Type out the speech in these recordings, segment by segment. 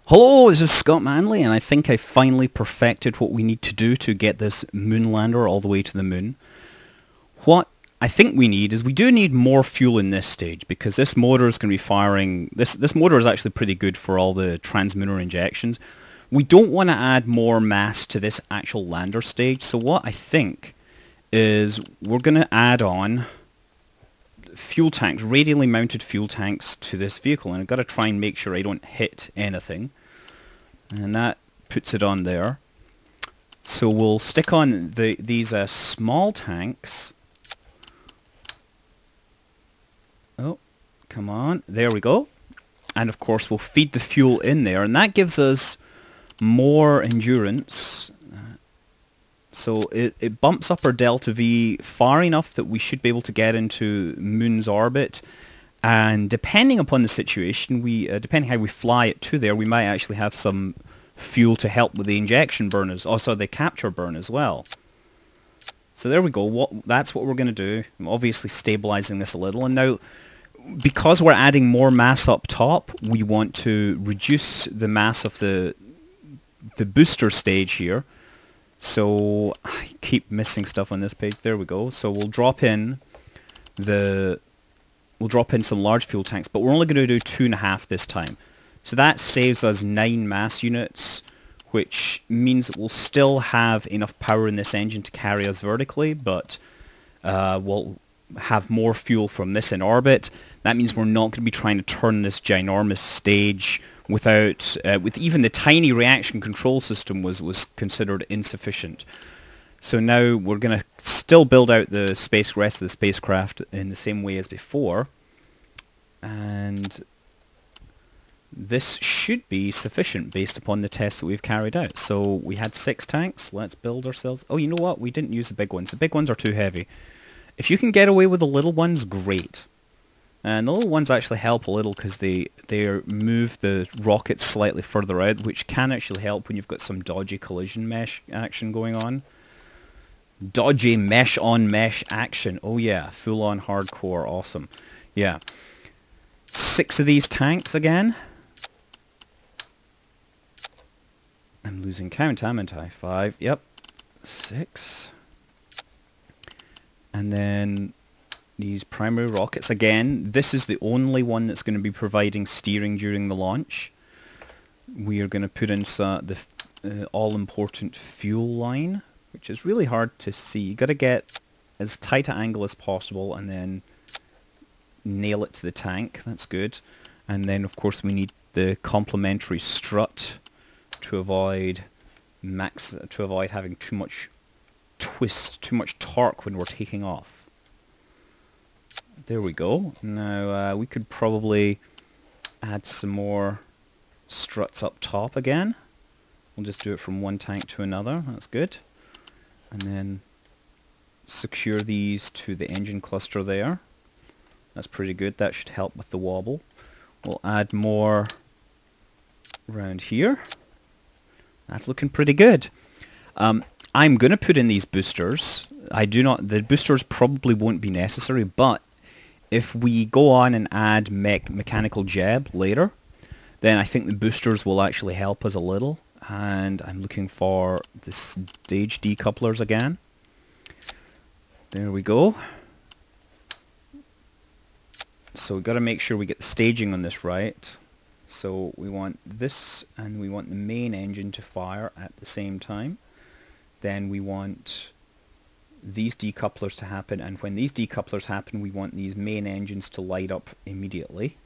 Hello, this is Scott Manley, and I think I finally perfected what we need to do to get this moon lander all the way to the moon. What I think we need is we do need more fuel in this stage, because this motor is going to be firing... This motor is actually pretty good for all the translunar injections. We don't want to add more mass to this actual lander stage, so what I think is we're going to add on fuel tanks, radially mounted fuel tanks to this vehicle, and I've got to try and make sure I don't hit anything. And that puts it on there. So we'll stick on these small tanks. Oh, come on. There we go. And of course we'll feed the fuel in there, and that gives us more endurance. So it bumps up our delta V far enough that we should be able to get into Moon's orbit. And depending upon the situation, depending how we fly it to there, we might actually have some fuel to help with the injection burn, also the capture burn as well. So there we go. That's what we're going to do. I'm obviously stabilizing this a little. And now, because we're adding more mass up top, we want to reduce the mass of the booster stage here. So I keep missing stuff on this page. There we go. So we'll drop in some large fuel tanks, but we're only going to do 2.5 this time. So that saves us 9 mass units, which means that we'll still have enough power in this engine to carry us vertically, but we'll have more fuel from this in orbit. That means we're not going to be trying to turn this ginormous stage without, with even the tiny reaction control system was considered insufficient. So now we're going to still build out the rest of the spacecraft in the same way as before. And this should be sufficient based upon the tests that we've carried out. So we had 6 tanks. Let's build ourselves... Oh, you know what? We didn't use the big ones. The big ones are too heavy. If you can get away with the little ones, great. And the little ones actually help a little because they move the rockets slightly further out, which can actually help when you've got some dodgy collision mesh action going on. Dodgy mesh-on-mesh action. Oh yeah, full-on hardcore. Awesome. Yeah. 6 of these tanks again. I'm losing count, haven't I? 5. Yep. 6. And then these primary rockets. Again, this is the only one that's going to be providing steering during the launch. We are going to put in the all-important fuel line, which is really hard to see. You got to get as tight an angle as possible and then nail it to the tank. That's good. And then of course we need the complementary strut to avoid having too much twist, too much torque when we're taking off. There we go. Now we could probably add some more struts up top again. We'll just do it from one tank to another. That's good. And then secure these to the engine cluster there. That's pretty good. That should help with the wobble. We'll add more around here. That's looking pretty good. I'm going to put in these boosters. The boosters probably won't be necessary, but if we go on and add mechanical jeb later, then I think the boosters will actually help us a little. And I'm looking for the stage decouplers again. There we go. So we've got to make sure we get the staging on this right. So we want this, and we want the main engine to fire at the same time. Then we want these decouplers to happen, and when these decouplers happen, we want these main engines to light up immediately.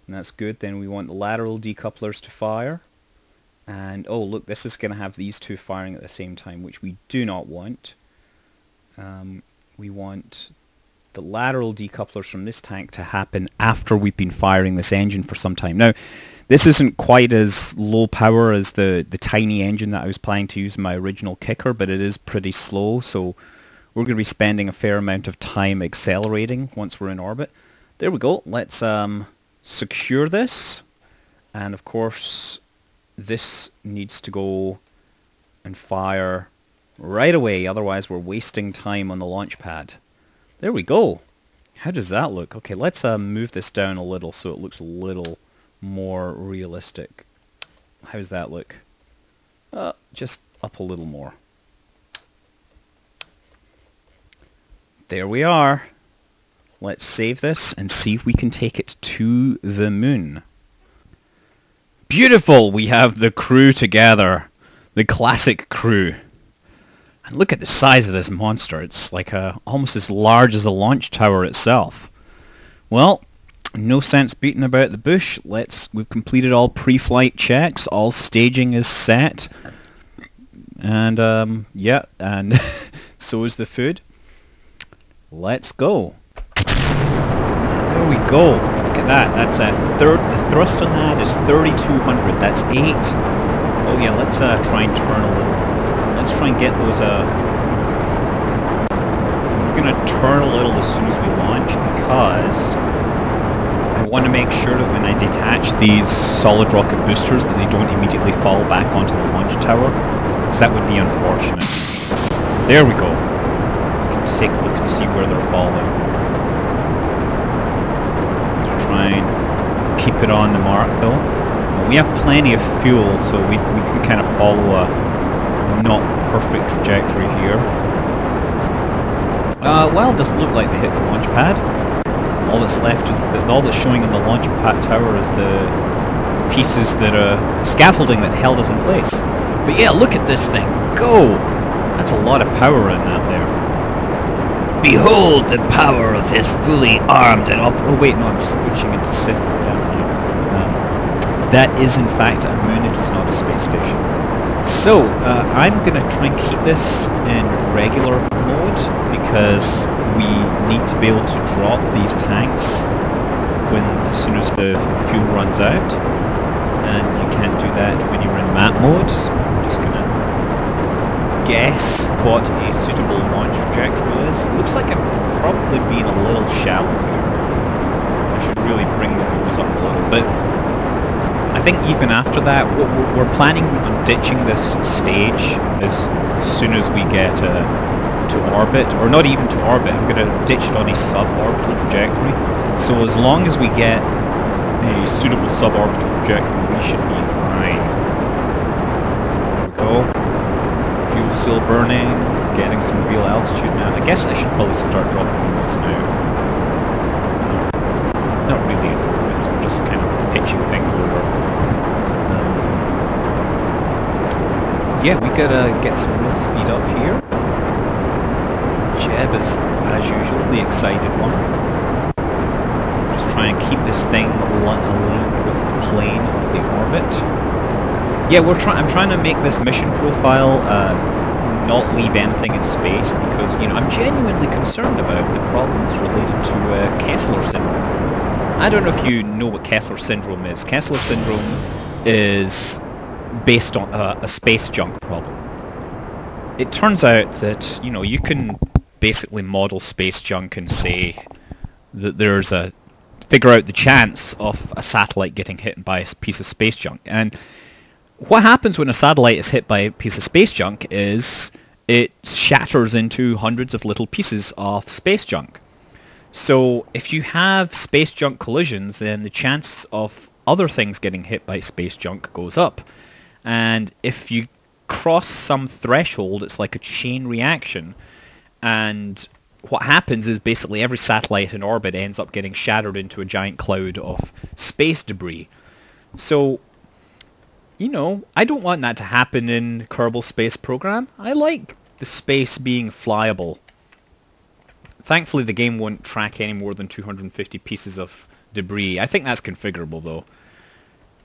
And that's good. Then we want the lateral decouplers to fire. And oh look, this is going to have these two firing at the same time, which we do not want. We want the lateral decouplers from this tank to happen after we've been firing this engine for some time. Now, this isn't quite as low power as the tiny engine that I was planning to use in my original kicker, but it is pretty slow, so we're going to be spending a fair amount of time accelerating once we're in orbit. There we go. Let's secure this, and of course this needs to go and fire right away, otherwise we're wasting time on the launch pad. There we go. How does that look? Okay, let's move this down a little so it looks a little more realistic. How's that look? Just up a little more. There we are. Let's save this and see if we can take it to the moon. Beautiful! We have the crew together. The classic crew. And look at the size of this monster. It's like almost as large as the launch tower itself. Well, no sense beating about the bush. We've completed all pre-flight checks. All staging is set. And yeah, and so is the food. Let's go. And there we go. Look at that. That's a third. The thrust on that is 3,200. That's 8. Oh yeah, let's try and turn a little. Let's try and get those. We're gonna turn a little as soon as we launch because I want to make sure that when I detach these solid rocket boosters that they don't immediately fall back onto the launch tower, because that would be unfortunate. There we go. We can take a look and see where they're falling. Gonna try and keep it on the mark though. We have plenty of fuel, so we can kind of follow a not perfect trajectory here. Well, it doesn't look like they hit the launch pad. All that's left is all that's showing on the launch pad tower is the pieces that are scaffolding that held us in place. But yeah, look at this thing go! That's a lot of power in that there. Behold the power of this fully armed and oh wait, no, I'm switching into Sith mode, am I? That is in fact a moon, it is not a space station. So, I'm going to try and keep this in regular mode because we need to be able to drop these tanks as soon as the fuel runs out. And you can't do that when you're in map mode, so I'm just going to guess what a suitable launch trajectory is. It looks like I'm probably being a little shallow here. I should really bring the nose up a little bit. I think even after that, we're planning on ditching this stage as soon as we get to orbit, or not even to orbit. I'm going to ditch it on a suborbital trajectory. So as long as we get a suitable suborbital trajectory, we should be fine. There we go. Fuel still burning, getting some real altitude now. I guess I should probably start dropping those now. Not really, we're just kind of pitching things over. Yeah, we gotta get some real speed up here. Jeb is, as usual, the excited one. Just try and keep this thing aligned with the plane of the orbit. Yeah, I'm trying to make this mission profile not leave anything in space because, you know, I'm genuinely concerned about the problems related to Kessler syndrome. I don't know if you know what Kessler syndrome is. Kessler syndrome is based on a space junk problem. It turns out that, you know, you can basically model space junk and say that figure out the chance of a satellite getting hit by a piece of space junk. And what happens when a satellite is hit by a piece of space junk is it shatters into hundreds of little pieces of space junk. So if you have space junk collisions, then the chance of other things getting hit by space junk goes up. And if you cross some threshold, it's like a chain reaction. And what happens is basically every satellite in orbit ends up getting shattered into a giant cloud of space debris. So, you know, I don't want that to happen in Kerbal Space Program. I like the space being flyable. Thankfully, the game won't track any more than 250 pieces of debris. I think that's configurable, though.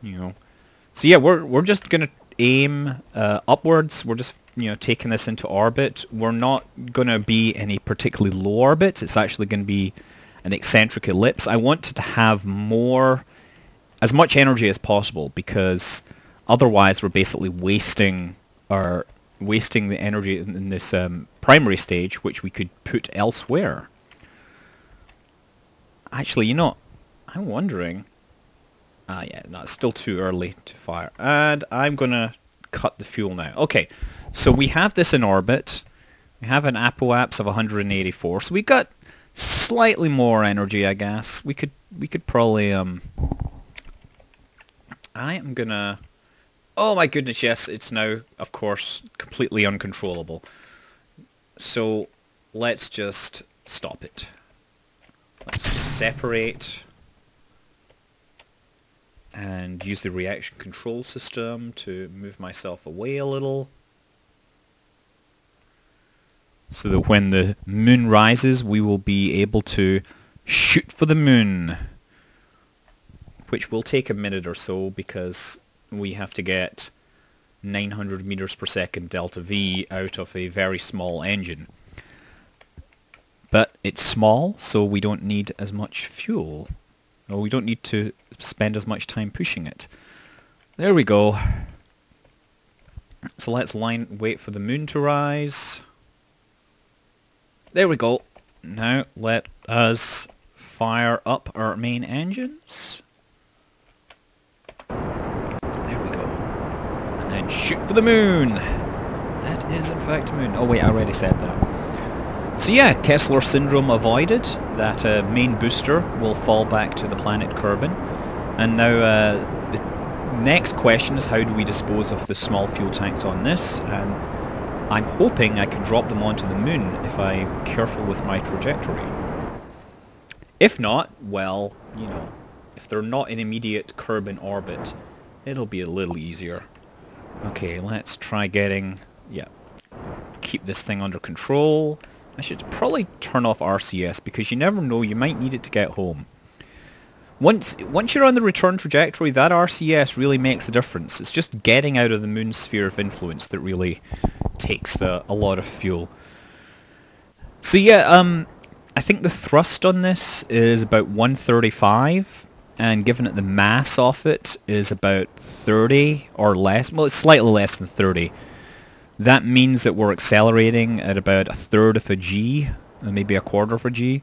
You know. So yeah, we're just gonna aim upwards. We're just, you know, taking this into orbit. We're not gonna be in a particularly low orbit. It's actually gonna be an eccentric ellipse. I want to have as much energy as possible because otherwise we're basically wasting the energy in this primary stage, which we could put elsewhere. Actually, you know, I'm wondering. Yeah, no, it's still too early to fire. And I'm going to cut the fuel now. Okay, so we have this in orbit. We have an apoaps of 184. So we got slightly more energy, I guess. We could probably I am gonna... Oh my goodness, yes, it's now, of course, completely uncontrollable. So let's just stop it. Let's just separate and use the reaction control system to move myself away a little, so that when the moon rises we will be able to shoot for the moon, which will take a minute or so because we have to get 900 meters per second delta V out of a very small engine. But it's small, so we don't need as much fuel. Or we don't need to spend as much time pushing it. There we go. So let's wait for the moon to rise. There we go. Now let us fire up our main engines. There we go. And then shoot for the moon. That is in fact a moon. Oh wait, I already said that. So yeah, Kessler syndrome avoided. That main booster will fall back to the planet Kerbal. And now the next question is, how do we dispose of the small fuel tanks on this? And I'm hoping I can drop them onto the moon if I'm careful with my trajectory. If not, well, you know, if they're not in immediate Kerbal orbit, it'll be a little easier. Okay, let's try getting... yeah, keep this thing under control. I should probably turn off RCS because you never know, you might need it to get home. Once you're on the return trajectory, that RCS really makes a difference. It's just getting out of the moon's sphere of influence that really takes a lot of fuel. So yeah, I think the thrust on this is about 135, and given that the mass of it is about 30 or less, well it's slightly less than 30, that means that we're accelerating at about 1/3 of a g, maybe 1/4 of a g.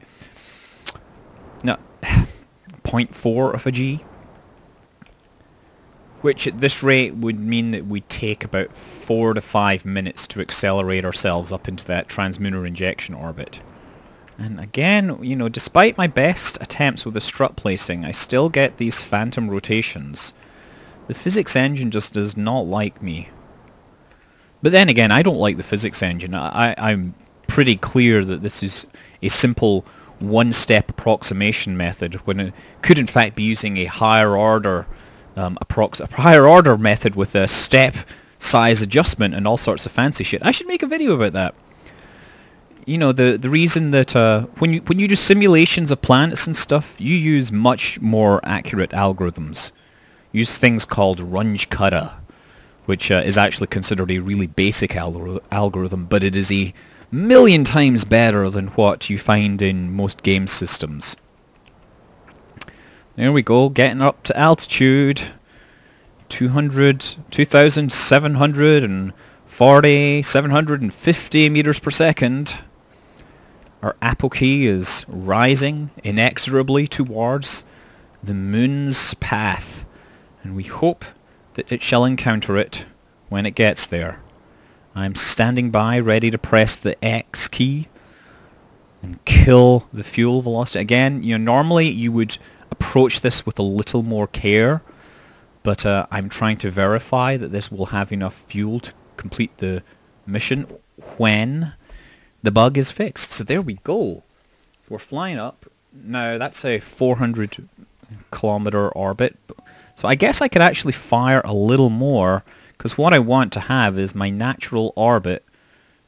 No, 0.4 of a g. Which at this rate would mean that we take about 4 to 5 minutes to accelerate ourselves up into that translunar injection orbit. And again, you know, despite my best attempts with the strut placing, I still get these phantom rotations. The physics engine just does not like me. But then again, I don't like the physics engine. I'm pretty clear that this is a simple one-step approximation method when it could in fact be using a higher order method with a step size adjustment and all sorts of fancy shit. I should make a video about that. You know, the reason that when you do simulations of planets and stuff, you use much more accurate algorithms. Use things called Runge-Kutta, which is actually considered a really basic algorithm, but it is a million times better than what you find in most game systems. There we go, getting up to altitude, 750 meters per second. Our apogee is rising inexorably towards the moon's path, and we hope that it shall encounter it when it gets there. I'm standing by, ready to press the X key and kill the fuel velocity. Again, you know, normally you would approach this with a little more care, but I'm trying to verify that this will have enough fuel to complete the mission when the bug is fixed. So there we go. So we're flying up. Now that's a 400 kilometer orbit. So I guess I could actually fire a little more, because what I want to have is my natural orbit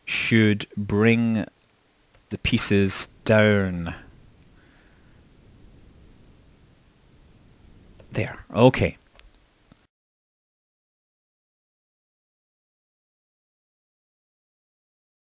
should bring the pieces down. There. Okay.